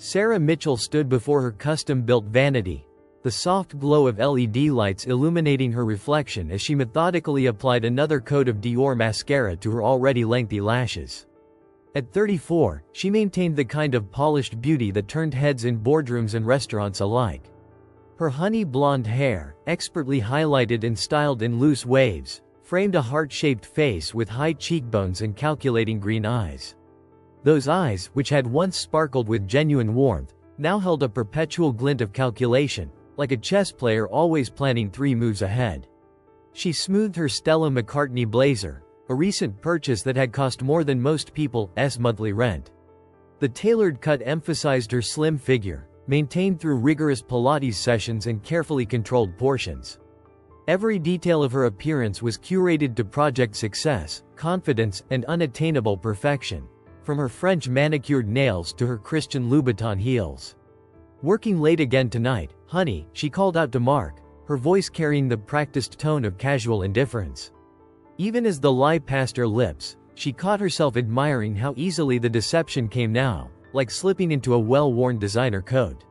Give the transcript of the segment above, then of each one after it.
Sarah Mitchell stood before her custom-built vanity, the soft glow of LED lights illuminating her reflection as she methodically applied another coat of Dior mascara to her already lengthy lashes. At 34, she maintained the kind of polished beauty that turned heads in boardrooms and restaurants alike. Her honey blonde hair, expertly highlighted and styled in loose waves, framed a heart-shaped face with high cheekbones and calculating green eyes. Those eyes, which had once sparkled with genuine warmth, now held a perpetual glint of calculation, like a chess player always planning 3 moves ahead. She smoothed her Stella McCartney blazer, a recent purchase that had cost more than most people's monthly rent. The tailored cut emphasized her slim figure, maintained through rigorous Pilates sessions and carefully controlled portions. Every detail of her appearance was curated to project success, confidence, and unattainable perfection, from her French manicured nails to her Christian Louboutin heels. "Working late again tonight, honey," she called out to Mark, her voice carrying the practiced tone of casual indifference. Even as the lie passed her lips, she caught herself admiring how easily the deception came now, like slipping into a well-worn designer coat.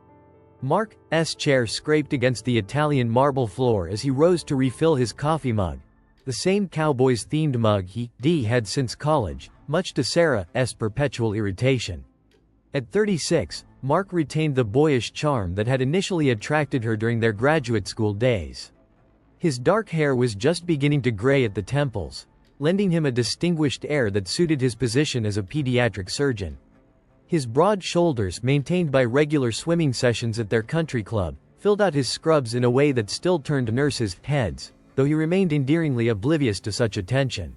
Mark's chair scraped against the Italian marble floor as he rose to refill his coffee mug, the same Cowboys-themed mug he had since college, much to Sarah's perpetual irritation. At 36, Mark retained the boyish charm that had initially attracted her during their graduate school days. His dark hair was just beginning to gray at the temples, lending him a distinguished air that suited his position as a pediatric surgeon. His broad shoulders, maintained by regular swimming sessions at their country club, filled out his scrubs in a way that still turned nurses' heads, though he remained endearingly oblivious to such attention.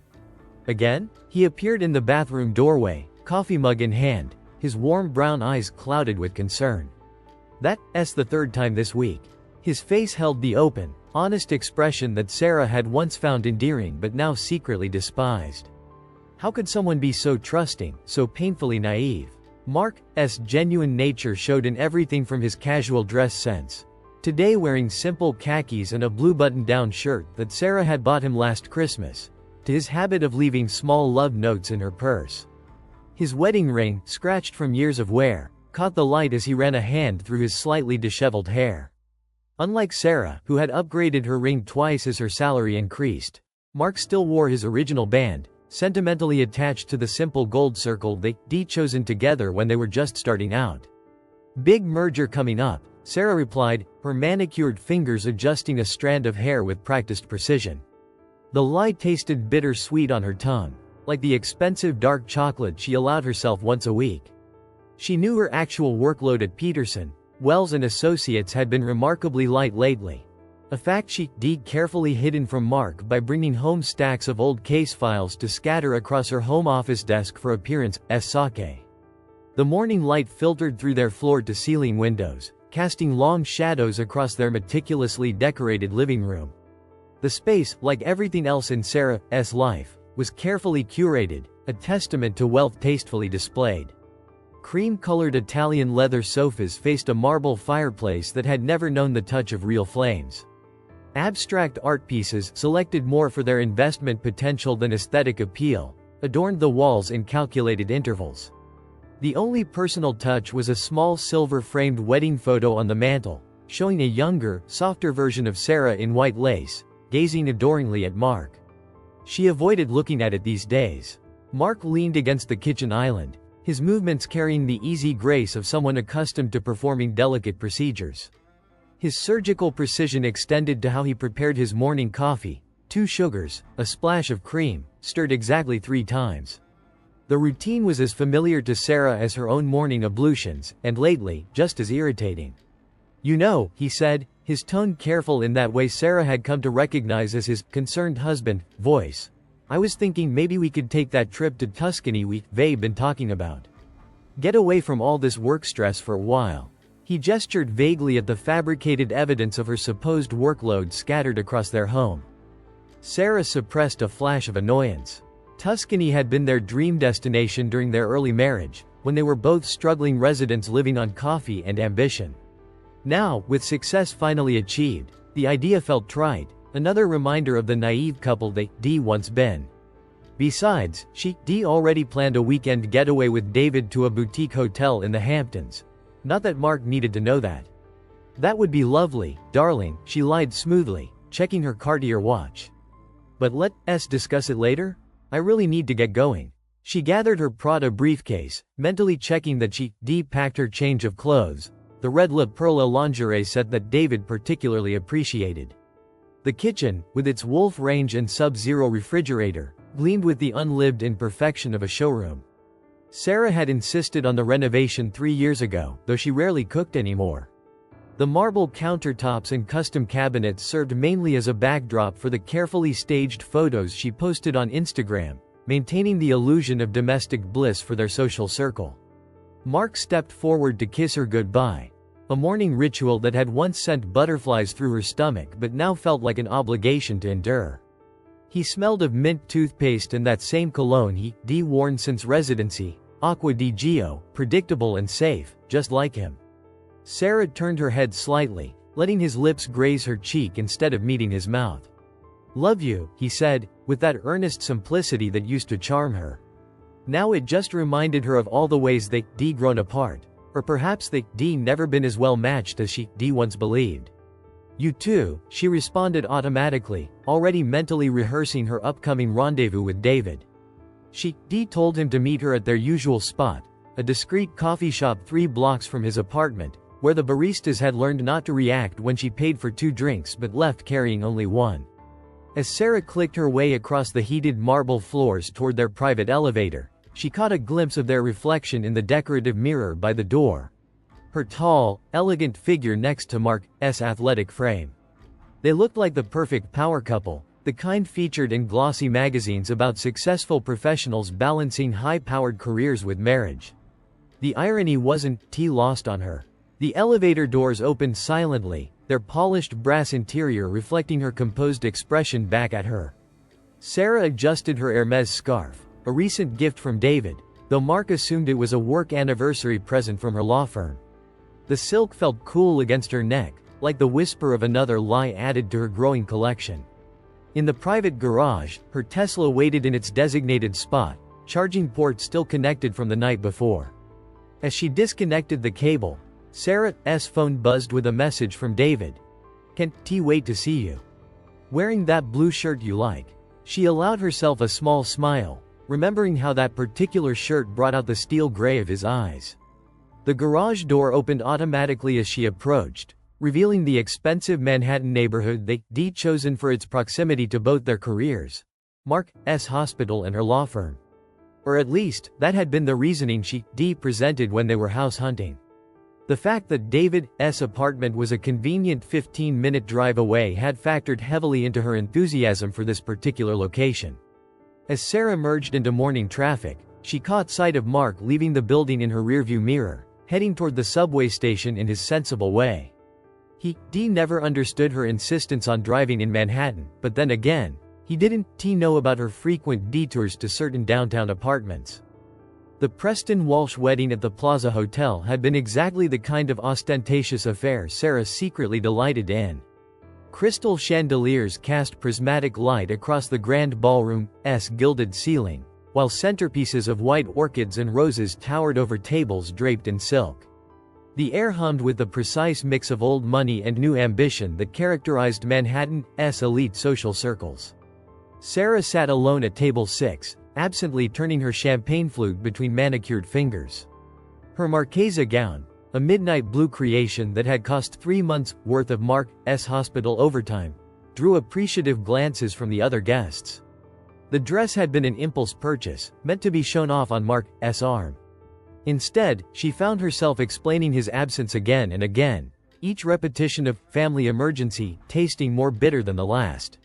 Again, he appeared in the bathroom doorway, coffee mug in hand, his warm brown eyes clouded with concern. That's the 3rd time this week. His face held the open, honest expression that Sarah had once found endearing but now secretly despised. How could someone be so trusting, so painfully naive? Mark's genuine nature showed in everything from his casual dress sense, today wearing simple khakis and a blue button-down shirt that Sarah had bought him last Christmas, to his habit of leaving small love notes in her purse. His wedding ring, scratched from years of wear, caught the light as he ran a hand through his slightly disheveled hair. Unlike Sarah, who had upgraded her ring twice as her salary increased, Mark still wore his original band, sentimentally attached to the simple gold circle they'd chosen together when they were just starting out. "Big merger coming up," Sarah replied, her manicured fingers adjusting a strand of hair with practiced precision. The lie tasted bitter-sweet on her tongue, like the expensive dark chocolate she allowed herself once a week. She knew her actual workload at Peterson, Wells and Associates had been remarkably light lately, a fact she'd carefully hidden from Mark by bringing home stacks of old case files to scatter across her home office desk for appearance's sake. The morning light filtered through their floor-to-ceiling windows, casting long shadows across their meticulously decorated living room. The space, like everything else in Sarah's life, was carefully curated, a testament to wealth tastefully displayed. Cream-colored Italian leather sofas faced a marble fireplace that had never known the touch of real flames. Abstract art pieces, selected more for their investment potential than aesthetic appeal, adorned the walls in calculated intervals. The only personal touch was a small silver-framed wedding photo on the mantel, showing a younger, softer version of Sarah in white lace, gazing adoringly at Mark. She avoided looking at it these days. Mark leaned against the kitchen island, his movements carrying the easy grace of someone accustomed to performing delicate procedures. His surgical precision extended to how he prepared his morning coffee: 2 sugars, a splash of cream, stirred exactly 3 times. The routine was as familiar to Sarah as her own morning ablutions, and lately, just as irritating. "You know," he said, his tone careful in that way Sarah had come to recognize as his concerned husband voice, "I was thinking maybe we could take that trip to Tuscany we've been talking about. Get away from all this work stress for a while." He gestured vaguely at the fabricated evidence of her supposed workload scattered across their home. Sarah suppressed a flash of annoyance. Tuscany had been their dream destination during their early marriage, when they were both struggling residents living on coffee and ambition. Now, with success finally achieved, the idea felt trite, another reminder of the naive couple they'd once been. Besides, she'd already planned a weekend getaway with David to a boutique hotel in the Hamptons, Not that Mark needed to know that. That would be lovely, darling, she lied smoothly, checking her Cartier watch. But let's discuss it later? I really need to get going. She gathered her Prada briefcase, mentally checking that she packed her change of clothes, the red La Perla lingerie set that David particularly appreciated. The kitchen, with its Wolf range and Sub-Zero refrigerator, gleamed with the unlived-in perfection of a showroom. Sarah had insisted on the renovation 3 years ago, though she rarely cooked anymore. The marble countertops and custom cabinets served mainly as a backdrop for the carefully staged photos she posted on Instagram, maintaining the illusion of domestic bliss for their social circle. Mark stepped forward to kiss her goodbye, a morning ritual that had once sent butterflies through her stomach but now felt like an obligation to endure. He smelled of mint toothpaste and that same cologne he'd worn since residency, Acqua di Gio, predictable and safe, just like him. Sarah turned her head slightly, letting his lips graze her cheek instead of meeting his mouth. "Love you," he said, with that earnest simplicity that used to charm her. Now it just reminded her of all the ways they'd grown apart, or perhaps they'd never been as well matched as she'd once believed. "You too," she responded automatically, already mentally rehearsing her upcoming rendezvous with David. She told him to meet her at their usual spot, a discreet coffee shop 3 blocks from his apartment, where the baristas had learned not to react when she paid for 2 drinks but left carrying only 1. As Sarah clicked her way across the heated marble floors toward their private elevator, she caught a glimpse of their reflection in the decorative mirror by the door. Her tall, elegant figure next to Mark's athletic frame. They looked like the perfect power couple, the kind featured in glossy magazines about successful professionals balancing high-powered careers with marriage. The irony wasn't lost on her. The elevator doors opened silently, their polished brass interior reflecting her composed expression back at her. Sarah adjusted her Hermes scarf, a recent gift from David, though Mark assumed it was a work anniversary present from her law firm. The silk felt cool against her neck, like the whisper of another lie added to her growing collection. In the private garage, her Tesla waited in its designated spot, charging port still connected from the night before. As she disconnected the cable, Sarah's phone buzzed with a message from David. "Can't wait to see you. Wearing that blue shirt you like." She allowed herself a small smile, remembering how that particular shirt brought out the steel gray of his eyes. The garage door opened automatically as she approached, revealing the expensive Manhattan neighborhood they'd chosen for its proximity to both their careers, Mark's hospital and her law firm. Or at least, that had been the reasoning she presented when they were house hunting. The fact that David's apartment was a convenient 15-minute drive away had factored heavily into her enthusiasm for this particular location. As Sarah merged into morning traffic, she caught sight of Mark leaving the building in her rearview mirror, heading toward the subway station in his sensible way. He never understood her insistence on driving in Manhattan, but then again, he didn't know about her frequent detours to certain downtown apartments. The Preston Walsh wedding at the Plaza Hotel had been exactly the kind of ostentatious affair Sarah secretly delighted in. Crystal chandeliers cast prismatic light across the grand ballroom's gilded ceiling, while centerpieces of white orchids and roses towered over tables draped in silk. The air hummed with the precise mix of old money and new ambition that characterized Manhattan's elite social circles. Sarah sat alone at table 6, absently turning her champagne flute between manicured fingers. Her Marchesa gown, a midnight blue creation that had cost 3 months' worth of Mark's hospital overtime, drew appreciative glances from the other guests. The dress had been an impulse purchase, meant to be shown off on Mark's arm. Instead, she found herself explaining his absence again and again, each repetition of family emergency tasting more bitter than the last.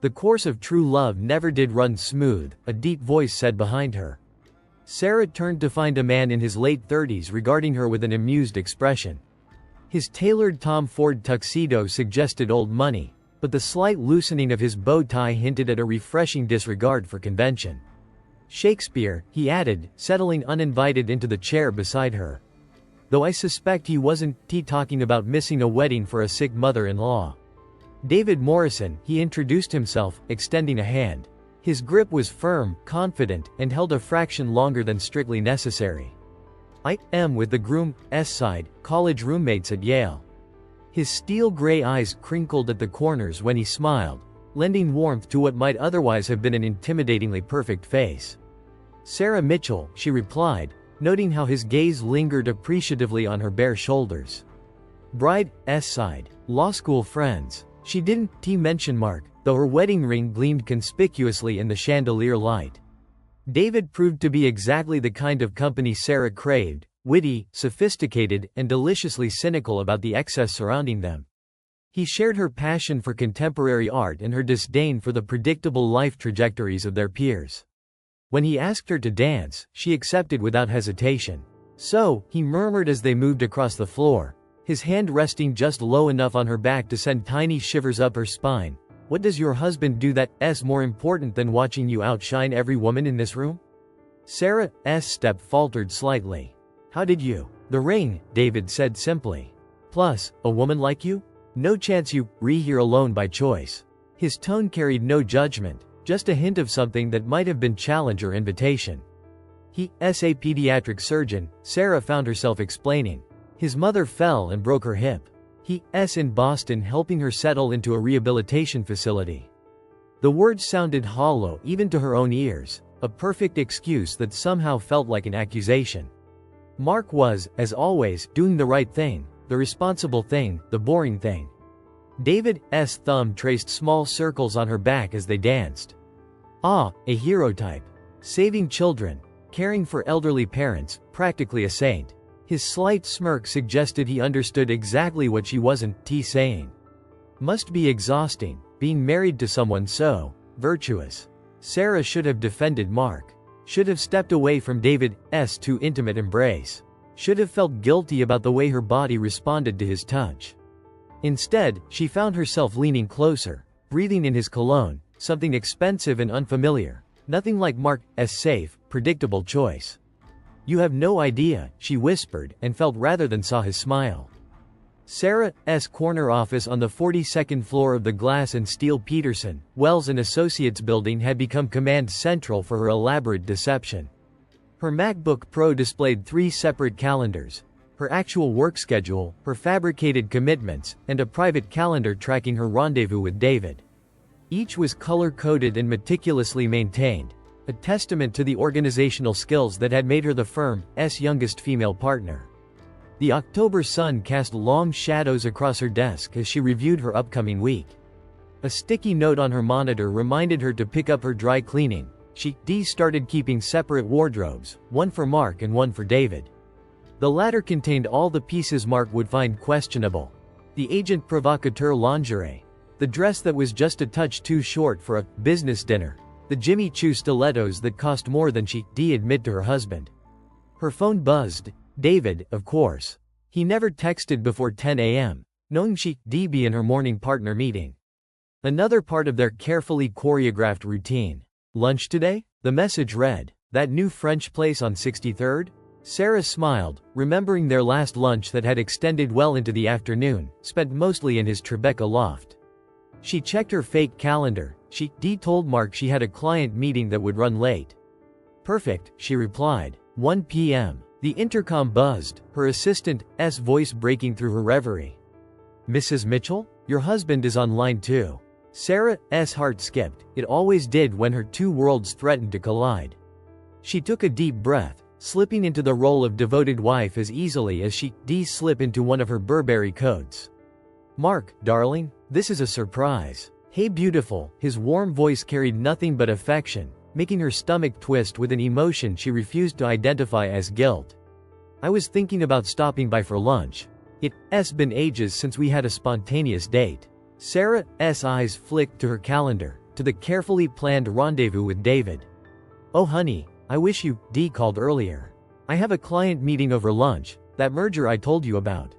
The course of true love never did run smooth, a deep voice said behind her. Sarah turned to find a man in his late 30s regarding her with an amused expression. His tailored Tom Ford tuxedo suggested old money, but the slight loosening of his bow tie hinted at a refreshing disregard for convention. "Shakespeare," he added, settling uninvited into the chair beside her. "Though I suspect he wasn't talking about missing a wedding for a sick mother-in-law." "David Morrison," he introduced himself, extending a hand. His grip was firm, confident, and held a fraction longer than strictly necessary. I am with the groom's side, college roommates at Yale. His steel-gray eyes crinkled at the corners when he smiled, lending warmth to what might otherwise have been an intimidatingly perfect face. Sarah Mitchell, she replied, noting how his gaze lingered appreciatively on her bare shoulders. Bride's side, law school friends. She didn't mention Mark, though her wedding ring gleamed conspicuously in the chandelier light. David proved to be exactly the kind of company Sarah craved, witty, sophisticated, and deliciously cynical about the excess surrounding them. He shared her passion for contemporary art and her disdain for the predictable life trajectories of their peers. When he asked her to dance, she accepted without hesitation. So, he murmured as they moved across the floor, his hand resting just low enough on her back to send tiny shivers up her spine. What does your husband do that's more important than watching you outshine every woman in this room? Sarah's step faltered slightly. How did you? The ring, David said simply. Plus, a woman like you? No chance you here alone by choice. His tone carried no judgment, just a hint of something that might have been challenge or invitation. He's a pediatric surgeon, Sarah found herself explaining. His mother fell and broke her hip. He's in Boston helping her settle into a rehabilitation facility. The words sounded hollow even to her own ears, a perfect excuse that somehow felt like an accusation. Mark was, as always, doing the right thing, the responsible thing, the boring thing. David's thumb traced small circles on her back as they danced. A hero type. Saving children, caring for elderly parents, practically a saint. His slight smirk suggested he understood exactly what she wasn't saying. Must be exhausting, being married to someone so virtuous. Sarah should have defended Mark. Should have stepped away from David's too intimate embrace. Should have felt guilty about the way her body responded to his touch. Instead, she found herself leaning closer, breathing in his cologne, something expensive and unfamiliar. Nothing like Mark's safe, predictable choice. You have no idea, she whispered, and felt rather than saw his smile. Sarah's corner office on the 42nd floor of the Glass and Steel Peterson, Wells & Associates building had become command central for her elaborate deception. Her MacBook Pro displayed 3 separate calendars: her actual work schedule, her fabricated commitments, and a private calendar tracking her rendezvous with David. Each was color-coded and meticulously maintained, a testament to the organizational skills that had made her the firm's youngest female partner. The October sun cast long shadows across her desk as she reviewed her upcoming week. A sticky note on her monitor reminded her to pick up her dry cleaning. She started keeping separate wardrobes, one for Mark and one for David. The latter contained all the pieces Mark would find questionable. The agent provocateur lingerie, the dress that was just a touch too short for a business dinner, the Jimmy Choo stilettos that cost more than she'd admit to her husband. Her phone buzzed. David, of course. He never texted before 10 a.m., knowing she'd be in her morning partner meeting. Another part of their carefully choreographed routine. Lunch today? The message read. That new French place on 63rd? Sarah smiled, remembering their last lunch that had extended well into the afternoon, spent mostly in his Tribeca loft. She checked her fake calendar. She told Mark she had a client meeting that would run late. Perfect, she replied. 1 p.m. The intercom buzzed, her assistant's voice breaking through her reverie. Mrs. Mitchell? Your husband is on line 2. Sarah's heart skipped. It always did when her two worlds threatened to collide. She took a deep breath, slipping into the role of devoted wife as easily as she'd slip into one of her Burberry coats. Mark, darling, this is a surprise. Hey beautiful, his warm voice carried nothing but affection, making her stomach twist with an emotion she refused to identify as guilt. I was thinking about stopping by for lunch. It's been ages since we had a spontaneous date. Sarah's eyes flicked to her calendar, to the carefully planned rendezvous with David. Oh honey, I wish you called earlier. I have a client meeting over lunch, that merger I told you about.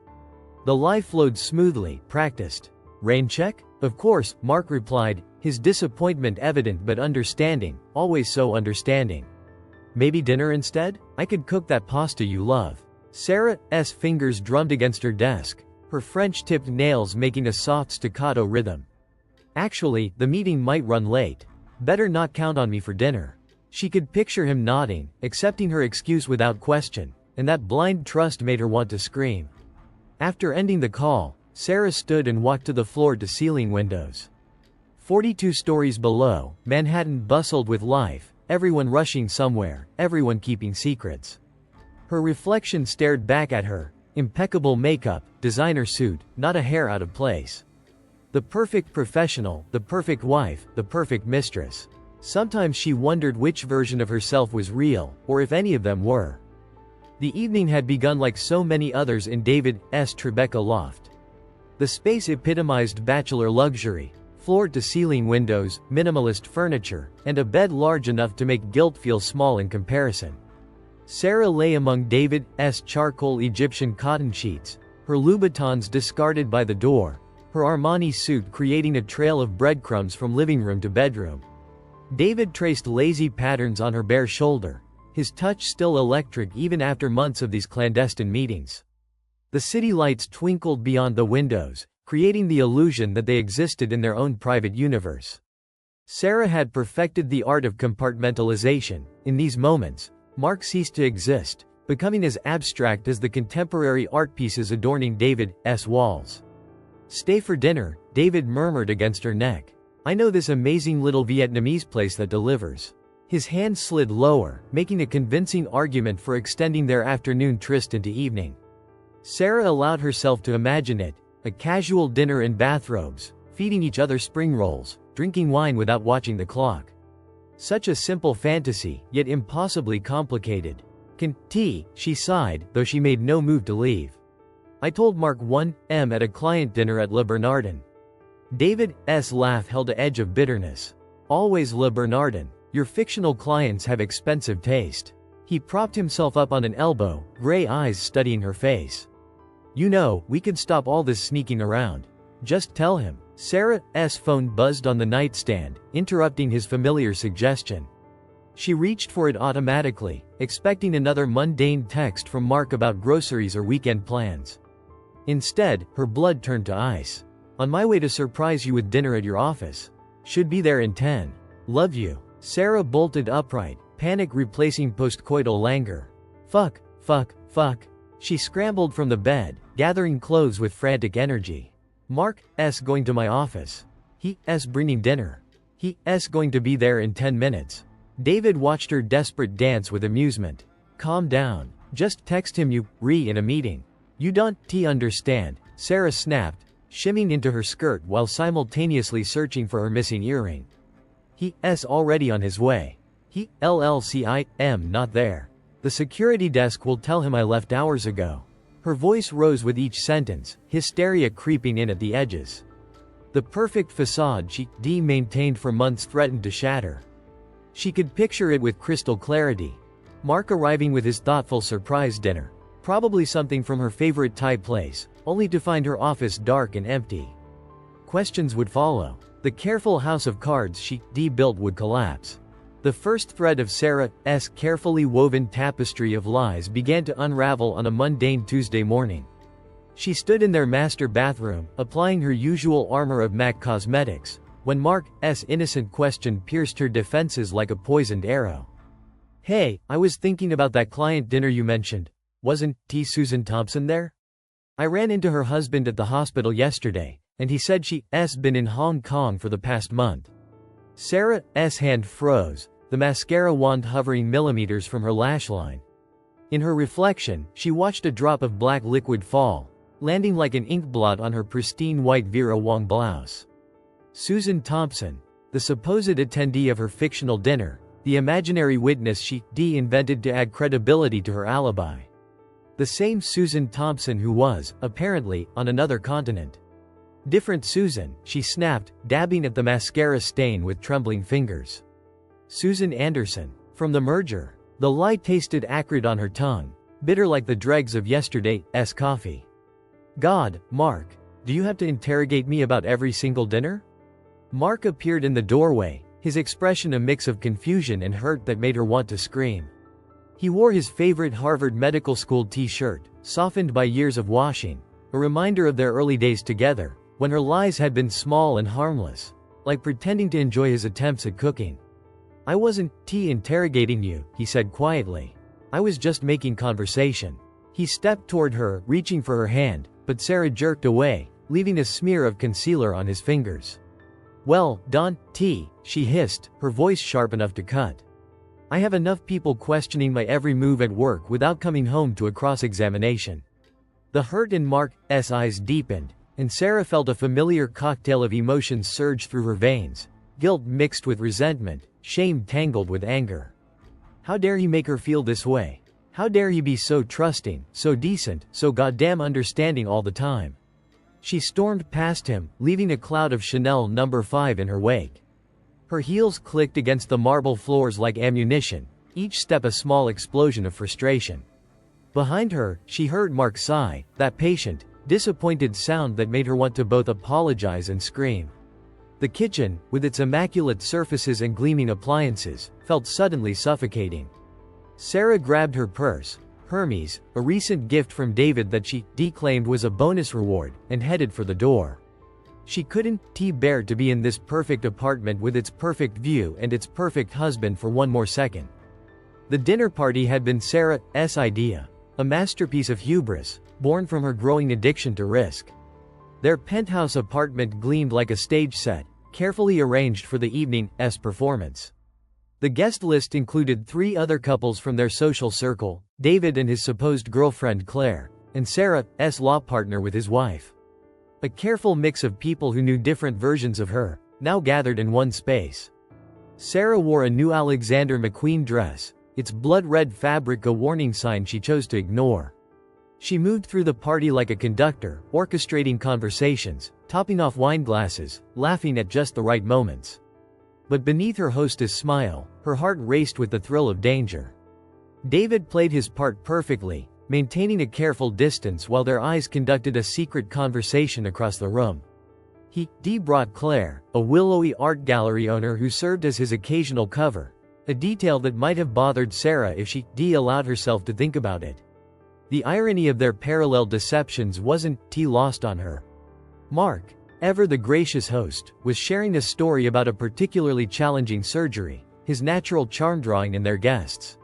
The lie flowed smoothly, practiced. Rain check? Of course, Mark replied, his disappointment evident but understanding, always so understanding. Maybe dinner instead? I could cook that pasta you love. Sarah's fingers drummed against her desk, her French-tipped nails making a soft staccato rhythm. Actually, the meeting might run late. Better not count on me for dinner. She could picture him nodding, accepting her excuse without question, and that blind trust made her want to scream. After ending the call, Sarah stood and walked to the floor-to-ceiling windows. 42 stories below, Manhattan bustled with life, everyone rushing somewhere, everyone keeping secrets. Her reflection stared back at her, impeccable makeup, designer suit, not a hair out of place. The perfect professional, the perfect wife, the perfect mistress. Sometimes she wondered which version of herself was real, or if any of them were. The evening had begun like so many others in David's Tribeca loft. The space epitomized bachelor luxury, floor-to-ceiling windows, minimalist furniture, and a bed large enough to make guilt feel small in comparison. Sarah lay among David's charcoal Egyptian cotton sheets, her Louboutins discarded by the door, her Armani suit creating a trail of breadcrumbs from living room to bedroom. David traced lazy patterns on her bare shoulder, his touch still electric even after months of these clandestine meetings. The city lights twinkled beyond the windows, creating the illusion that they existed in their own private universe. Sarah had perfected the art of compartmentalization. In these moments, Mark ceased to exist, becoming as abstract as the contemporary art pieces adorning David's walls. "Stay for dinner," David murmured against her neck. "I know this amazing little Vietnamese place that delivers." His hand slid lower, making a convincing argument for extending their afternoon tryst into evening. Sarah allowed herself to imagine it, a casual dinner in bathrobes, feeding each other spring rolls, drinking wine without watching the clock. Such a simple fantasy, yet impossibly complicated. She sighed, though she made no move to leave. "I told Mark 1 m at a client dinner at Le Bernardin." David's laugh held an edge of bitterness. "Always Le Bernardin. Your fictional clients have expensive taste." He propped himself up on an elbow, gray eyes studying her face. "You know, we could stop all this sneaking around. Just tell him." Sarah's phone buzzed on the nightstand, interrupting his familiar suggestion. She reached for it automatically, expecting another mundane text from Mark about groceries or weekend plans. Instead, her blood turned to ice. "On my way to surprise you with dinner at your office. Should be there in 10. Love you." Sarah bolted upright, panic replacing postcoital languor. Fuck. She scrambled from the bed, gathering clothes with frantic energy. "Mark's going to my office. He's bringing dinner. He's going to be there in 10 minutes. David watched her desperate dance with amusement. "Calm down. Just text him you in a meeting. You don't understand," Sarah snapped, shimming into her skirt while simultaneously searching for her missing earring. "He's already on his way. I'm not there. The security desk will tell him I left hours ago." Her voice rose with each sentence, hysteria creeping in at the edges. The perfect facade she maintained for months threatened to shatter. She could picture it with crystal clarity. Mark arriving with his thoughtful surprise dinner, probably something from her favorite Thai place, only to find her office dark and empty. Questions would follow. The careful house of cards she built would collapse. The first thread of Sarah's carefully woven tapestry of lies began to unravel on a mundane Tuesday morning. She stood in their master bathroom, applying her usual armor of MAC cosmetics, when Mark's innocent question pierced her defenses like a poisoned arrow. "Hey, I was thinking about that client dinner you mentioned. Wasn't Susan Thompson there? I ran into her husband at the hospital yesterday, and he said she's been in Hong Kong for the past month." Sarah's hand froze, the mascara wand hovering millimeters from her lash line. In her reflection, she watched a drop of black liquid fall, landing like an ink blot on her pristine white Vera Wang blouse. Susan Thompson, the supposed attendee of her fictional dinner, the imaginary witness she invented to add credibility to her alibi. The same Susan Thompson who was, apparently, on another continent. "Different Susan," she snapped, dabbing at the mascara stain with trembling fingers. "Susan Anderson. From the merger." The lie tasted acrid on her tongue, bitter like the dregs of yesterday's coffee. "God, Mark, do you have to interrogate me about every single dinner?" Mark appeared in the doorway, his expression a mix of confusion and hurt that made her want to scream. He wore his favorite Harvard Medical School t-shirt, softened by years of washing, a reminder of their early days together, when her lies had been small and harmless, like pretending to enjoy his attempts at cooking. "I wasn't interrogating you," he said quietly. I was just making conversation. He stepped toward her, reaching for her hand, but Sarah jerked away, leaving a smear of concealer on his fingers. Well, Don T, she hissed, her voice sharp enough to cut. I have enough people questioning my every move at work without coming home to a cross-examination. The hurt in Mark's eyes deepened, and Sarah felt a familiar cocktail of emotions surge through her veins, guilt mixed with resentment, shame tangled with anger. How dare he make her feel this way? How dare he be so trusting, so decent, so goddamn understanding all the time? She stormed past him, leaving a cloud of Chanel No. 5 in her wake. Her heels clicked against the marble floors like ammunition, each step a small explosion of frustration. Behind her, she heard Mark sigh, that patient, disappointed sound that made her want to both apologize and scream. The kitchen, with its immaculate surfaces and gleaming appliances, felt suddenly suffocating. Sarah grabbed her purse, Hermes, a recent gift from David that she declaimed was a bonus reward, and headed for the door. She couldn't bear to be in this perfect apartment with its perfect view and its perfect husband for one more second. The dinner party had been Sarah's idea, a masterpiece of hubris, born from her growing addiction to risk. Their penthouse apartment gleamed like a stage set, carefully arranged for the evening's performance. The guest list included 3 other couples from their social circle, David and his supposed girlfriend Claire, and Sarah's law partner with his wife. A careful mix of people who knew different versions of her, now gathered in one space. Sarah wore a new Alexander McQueen dress, its blood-red fabric a warning sign she chose to ignore. She moved through the party like a conductor, orchestrating conversations, topping off wine glasses, laughing at just the right moments. But beneath her hostess' smile, her heart raced with the thrill of danger. David played his part perfectly, maintaining a careful distance while their eyes conducted a secret conversation across the room. He brought Claire, a willowy art gallery owner who served as his occasional cover, a detail that might have bothered Sarah if she allowed herself to think about it. The irony of their parallel deceptions wasn't lost on her. Mark, ever the gracious host, was sharing a story about a particularly challenging surgery, his natural charm drawing in their guests.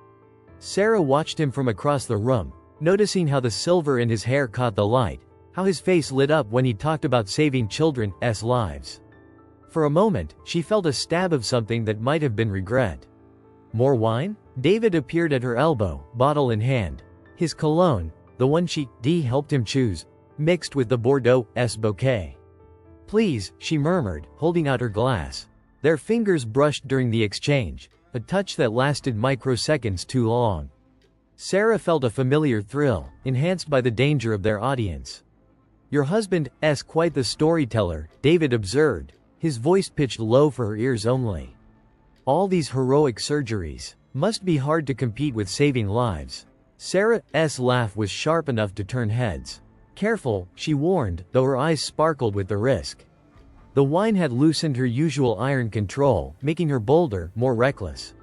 Sarah watched him from across the room, noticing how the silver in his hair caught the light, how his face lit up when he talked about saving children's lives. For a moment, she felt a stab of something that might have been regret. More wine? David appeared at her elbow, bottle in hand. His cologne, the one she helped him choose, mixed with the Bordeaux's bouquet. Please, she murmured, holding out her glass. Their fingers brushed during the exchange, a touch that lasted microseconds too long. Sarah felt a familiar thrill, enhanced by the danger of their audience. Your husband's quite the storyteller, David observed, his voice pitched low for her ears only. All these heroic surgeries. Must be hard to compete with saving lives. Sarah's laugh was sharp enough to turn heads. Careful, she warned, though her eyes sparkled with the risk. The wine had loosened her usual iron control, making her bolder, more reckless.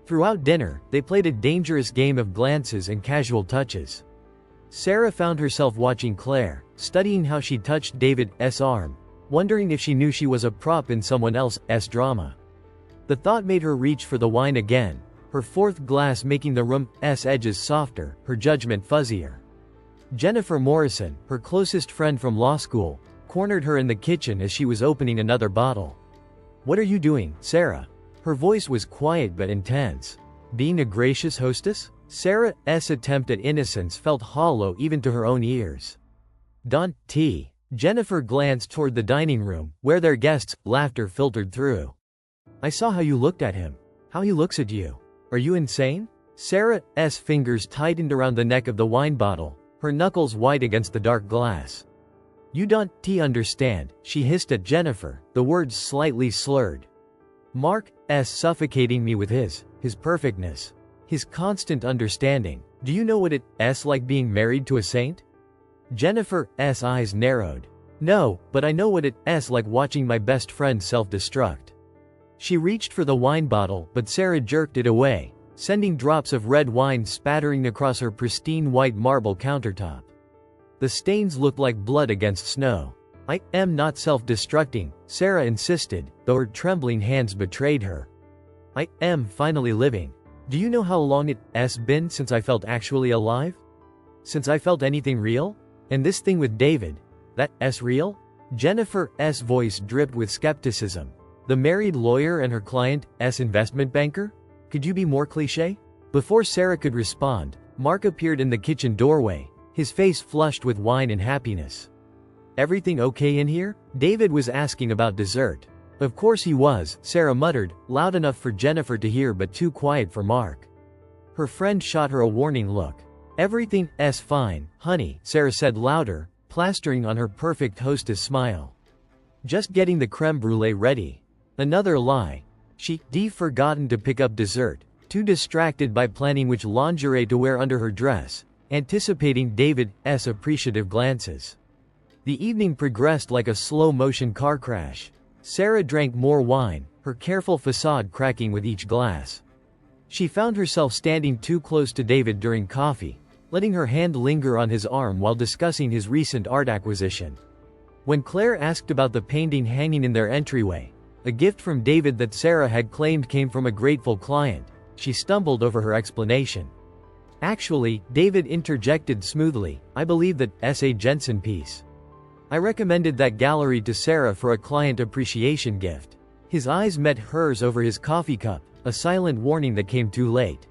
Throughout dinner, they played a dangerous game of glances and casual touches. Sarah found herself watching Claire, studying how she touched David's arm, wondering if she knew she was a prop in someone else's drama. The thought made her reach for the wine again, her 4th glass making the room's edges softer, her judgment fuzzier. Jennifer Morrison, her closest friend from law school, cornered her in the kitchen as she was opening another bottle. What are you doing, Sarah? Her voice was quiet but intense. Being a gracious hostess? Sarah's attempt at innocence felt hollow even to her own ears. Don T. Jennifer glanced toward the dining room, where their guests' laughter filtered through. I saw how you looked at him. How he looks at you. Are you insane? Sarah's fingers tightened around the neck of the wine bottle, her knuckles white against the dark glass. You don't understand, she hissed at Jennifer, the words slightly slurred. Mark's suffocating me with his perfectness. His constant understanding. Do you know what it's like being married to a saint? Jennifer's eyes narrowed. No, but I know what it's like watching my best friend self-destruct. She reached for the wine bottle, but Sarah jerked it away, sending drops of red wine spattering across her pristine white marble countertop. The stains looked like blood against snow. I am not self-destructing, Sarah insisted, though her trembling hands betrayed her. I am finally living. Do you know how long it's been since I felt actually alive? Since I felt anything real? And this thing with David, that's real? Jennifer's voice dripped with skepticism. The married lawyer and her client's investment banker? Could you be more cliché? Before Sarah could respond, Mark appeared in the kitchen doorway, his face flushed with wine and happiness. Everything okay in here? David was asking about dessert. Of course he was, Sarah muttered, loud enough for Jennifer to hear but too quiet for Mark. Her friend shot her a warning look. Everything's fine, honey, Sarah said louder, plastering on her perfect hostess smile. Just getting the creme brulee ready. Another lie. She'd forgotten to pick up dessert, too distracted by planning which lingerie to wear under her dress, anticipating David's appreciative glances. The evening progressed like a slow-motion car crash. Sarah drank more wine, her careful facade cracking with each glass. She found herself standing too close to David during coffee, letting her hand linger on his arm while discussing his recent art acquisition. When Claire asked about the painting hanging in their entryway, a gift from David that Sarah had claimed came from a grateful client, she stumbled over her explanation. Actually, David interjected smoothly, I believe that S.A. Jensen piece. I recommended that gallery to Sarah for a client appreciation gift. His eyes met hers over his coffee cup, a silent warning that came too late.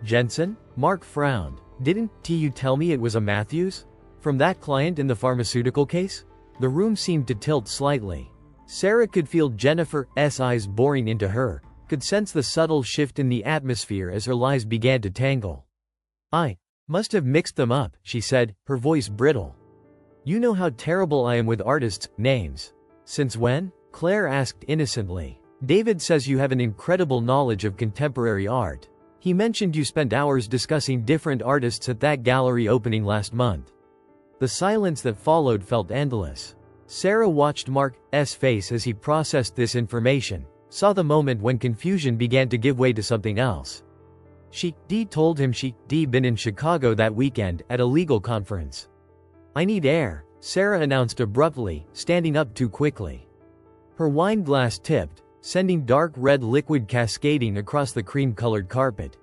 Jensen? Mark frowned. Didn't you tell me it was a Matthews? From that client in the pharmaceutical case? The room seemed to tilt slightly. Sarah could feel Jennifer's eyes boring into her, could sense the subtle shift in the atmosphere as her lies began to tangle. I must have mixed them up, she said, her voice brittle. You know how terrible I am with artists' names. Since when? Claire asked innocently. David says you have an incredible knowledge of contemporary art. He mentioned you spent hours discussing different artists at that gallery opening last month. The silence that followed felt endless. Sarah watched Mark's face as he processed this information, saw the moment when confusion began to give way to something else. She'd told him she'd been in Chicago that weekend at a legal conference. I need air, Sarah announced abruptly, standing up too quickly. Her wine glass tipped, sending dark red liquid cascading across the cream-colored carpet.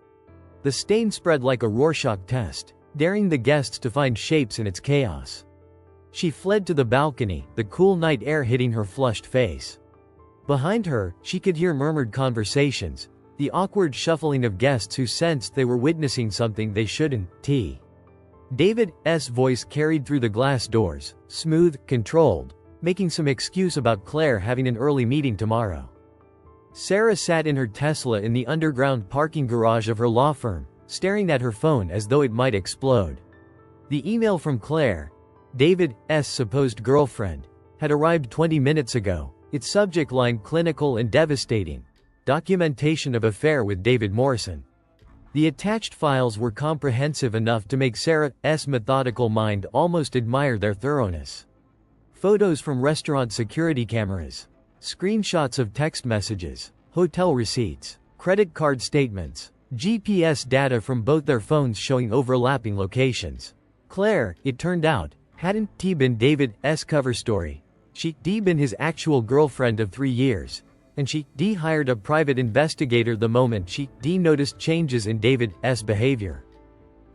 The stain spread like a Rorschach test, daring the guests to find shapes in its chaos. She fled to the balcony, the cool night air hitting her flushed face. Behind her, she could hear murmured conversations, the awkward shuffling of guests who sensed they were witnessing something they shouldn't. David's voice carried through the glass doors, smooth, controlled, making some excuse about Claire having an early meeting tomorrow. Sarah sat in her Tesla in the underground parking garage of her law firm, staring at her phone as though it might explode. The email from Claire, David's supposed girlfriend, had arrived 20 minutes ago, its subject line clinical and devastating. Documentation of affair with David Morrison. The attached files were comprehensive enough to make Sarah's methodical mind almost admire their thoroughness. Photos from restaurant security cameras, screenshots of text messages, hotel receipts, credit card statements, GPS data from both their phones showing overlapping locations. Claire, it turned out, hadn't been David's cover story. She'd been his actual girlfriend of 3 years. And she'd hired a private investigator the moment she'd noticed changes in David's behavior.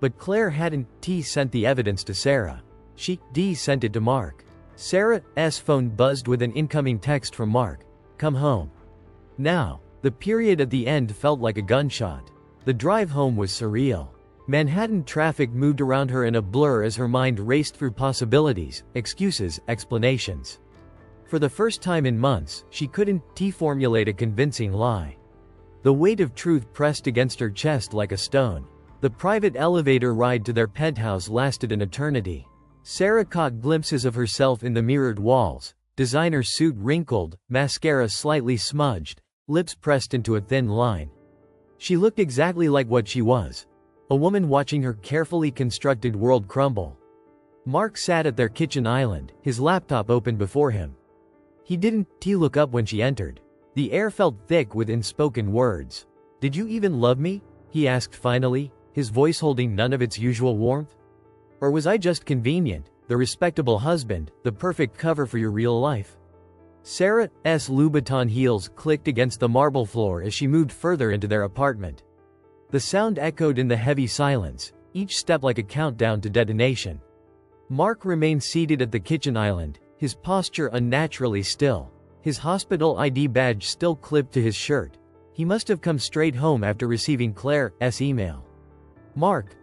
But Claire hadn't sent the evidence to Sarah. She'd sent it to Mark. Sarah's phone buzzed with an incoming text from Mark. Come home. Now. The period at the end felt like a gunshot. The drive home was surreal. Manhattan traffic moved around her in a blur as her mind raced through possibilities, excuses, explanations. For the first time in months, she couldn't formulate a convincing lie. The weight of truth pressed against her chest like a stone. The private elevator ride to their penthouse lasted an eternity. Sarah caught glimpses of herself in the mirrored walls, designer suit wrinkled, mascara slightly smudged, lips pressed into a thin line. She looked exactly like what she was, a woman watching her carefully constructed world crumble. Mark sat at their kitchen island, his laptop open before him. He didn't look up when she entered. The air felt thick with unspoken words. Did you even love me? He asked finally, his voice holding none of its usual warmth. Or was I just convenient, the respectable husband, the perfect cover for your real life? Sarah's Louboutin heels clicked against the marble floor as she moved further into their apartment. The sound echoed in the heavy silence, each step like a countdown to detonation. Mark remained seated at the kitchen island, his posture unnaturally still, his hospital ID badge still clipped to his shirt. He must have come straight home after receiving Claire's email. "Mark,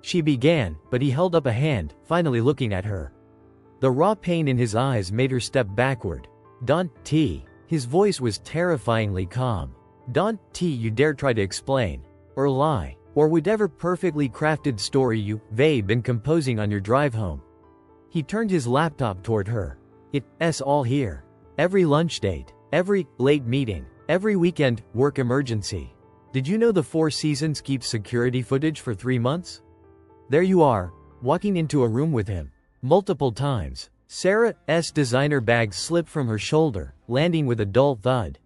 she began, but he held up a hand, finally looking at her. The raw pain in his eyes made her step backward. "Don't T." His voice was terrifyingly calm. "Don't T you dare try to explain. Or lie. Or whatever perfectly crafted story you've been composing on your drive home." He turned his laptop toward her. "It's all here. Every lunch date. Every late meeting. Every weekend work emergency. Did you know the Four Seasons keeps security footage for 3 months?" There you are, walking into a room with him. Multiple times. Sarah's designer bag slipped from her shoulder, landing with a dull thud.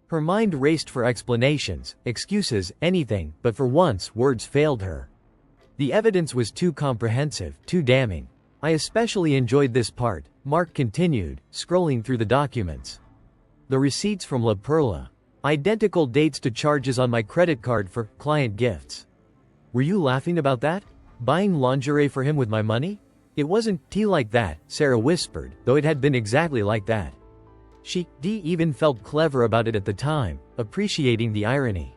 Her mind raced for explanations, excuses, anything, but for once words failed her. The evidence was too comprehensive, too damning. "I especially enjoyed this part," Mark continued, scrolling through the documents. "The receipts from La Perla. Identical dates to charges on my credit card for client gifts." "Were you laughing about that? Buying lingerie for him with my money?" "It wasn't like that," Sarah whispered, though it had been exactly like that. She even felt clever about it at the time, appreciating the irony.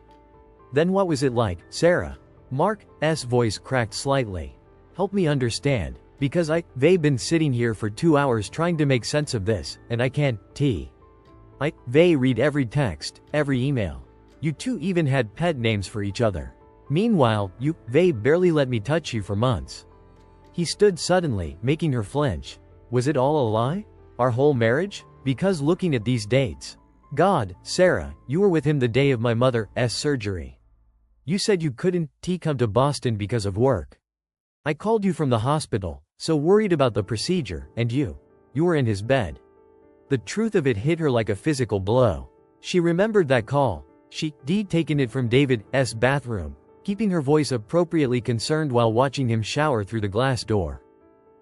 "Then what was it like, Sarah?" Mark's voice cracked slightly. "Help me understand, because I've been sitting here for 2 hours trying to make sense of this, and I can't read every text, every email. You two even had pet names for each other. Meanwhile, you barely let me touch you for months." He stood suddenly, making her flinch. Was it all a lie? Our whole marriage? Because looking at these dates. God, Sarah, you were with him the day of my mother's surgery. You said you couldn't come to Boston because of work. I called you from the hospital, so worried about the procedure, and you were in his bed. The truth of it hit her like a physical blow. She remembered that call. She'd taken it from David's bathroom, keeping her voice appropriately concerned while watching him shower through the glass door.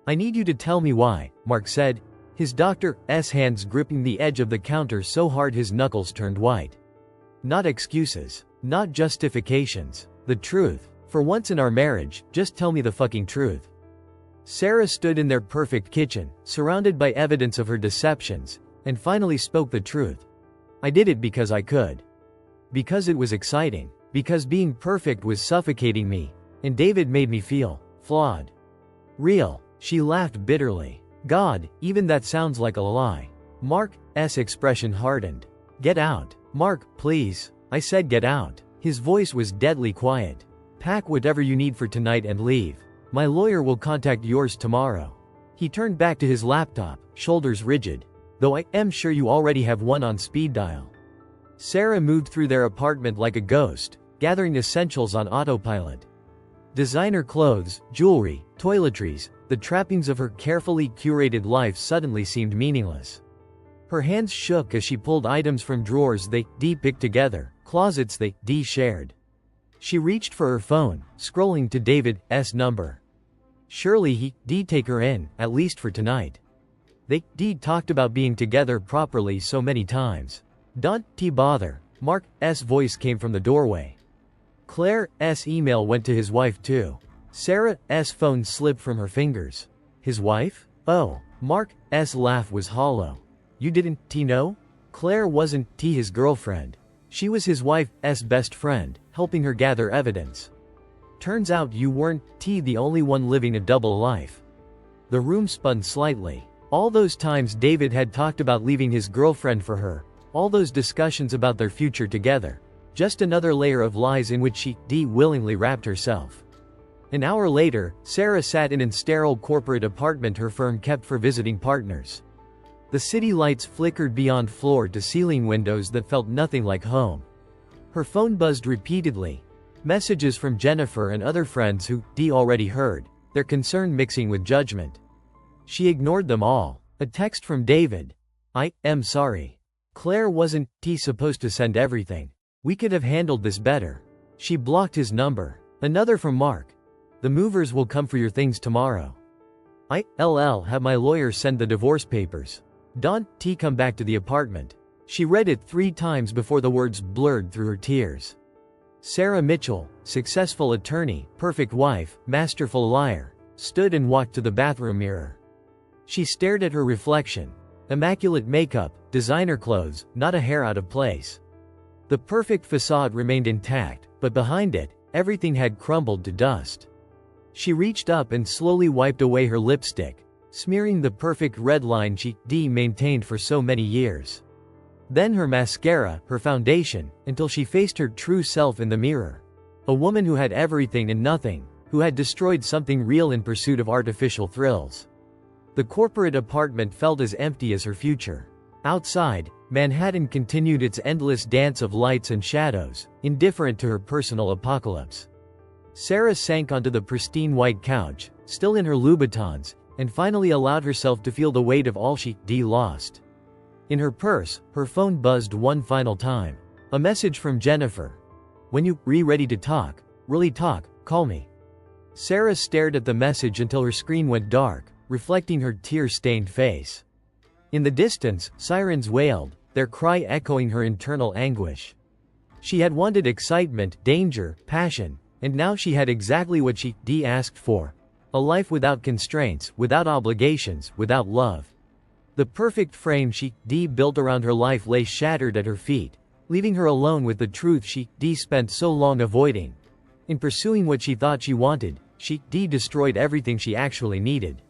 "I need you to tell me why," Mark said, his doctor's hands gripping the edge of the counter so hard his knuckles turned white. "Not excuses. Not justifications. The truth. For once in our marriage, just tell me the fucking truth." Sarah stood in their perfect kitchen, surrounded by evidence of her deceptions, and finally spoke the truth. "I did it because I could. Because it was exciting. Because being perfect was suffocating me, and David made me feel flawed. Real." She laughed bitterly. "God, even that sounds like a lie." Mark's expression hardened. "Get out. Mark, please." "I said get out." His voice was deadly quiet. "Pack whatever you need for tonight and leave. My lawyer will contact yours tomorrow." He turned back to his laptop, shoulders rigid. "Though I am sure you already have one on speed dial." Sarah moved through their apartment like a ghost, gathering essentials on autopilot. Designer clothes, jewelry, toiletries, the trappings of her carefully curated life suddenly seemed meaningless. Her hands shook as she pulled items from drawers they picked together, closets they shared. She reached for her phone, scrolling to David's number. Surely he'd take her in, at least for tonight. They talked about being together properly so many times. "Don't bother." Mark's voice came from the doorway. Claire's email went to his wife too. Sarah's phone slipped from her fingers. His wife? Oh. Mark's laugh was hollow. "You didn't know?" Claire wasn't his girlfriend. She was his wife's best friend, helping her gather evidence. "Turns out you weren't the only one living a double life." The room spun slightly. All those times David had talked about leaving his girlfriend for her, all those discussions about their future together. Just another layer of lies in which she willingly wrapped herself. An hour later, Sarah sat in a sterile corporate apartment her firm kept for visiting partners. The city lights flickered beyond floor-to-ceiling windows that felt nothing like home. Her phone buzzed repeatedly. Messages from Jennifer and other friends who already heard, their concern mixing with judgment. She ignored them all. A text from David. "I am sorry. Claire wasn't supposed to send everything. We could have handled this better." She blocked his number. Another from Mark. "The movers will come for your things tomorrow. I'll have my lawyer send the divorce papers. Don't come back to the apartment." She read it 3 times before the words blurred through her tears. Sarah Mitchell, successful attorney, perfect wife, masterful liar, stood and walked to the bathroom mirror. She stared at her reflection. Immaculate makeup, designer clothes, not a hair out of place. The perfect facade remained intact, but behind it, everything had crumbled to dust. She reached up and slowly wiped away her lipstick, smearing the perfect red line she maintained for so many years. Then her mascara, her foundation, until she faced her true self in the mirror. A woman who had everything and nothing, who had destroyed something real in pursuit of artificial thrills. The corporate apartment felt as empty as her future. Outside, Manhattan continued its endless dance of lights and shadows, indifferent to her personal apocalypse. Sarah sank onto the pristine white couch, still in her Louboutins, and finally allowed herself to feel the weight of all she lost. In her purse, her phone buzzed one final time. A message from Jennifer. "When you ready to talk, really talk, call me." Sarah stared at the message until her screen went dark, reflecting her tear-stained face. In the distance, sirens wailed, their cry echoing her internal anguish. She had wanted excitement, danger, passion, and now she had exactly what she asked for. A life without constraints, without obligations, without love. The perfect frame she built around her life lay shattered at her feet, leaving her alone with the truth she spent so long avoiding. In pursuing what she thought she wanted, she destroyed everything she actually needed.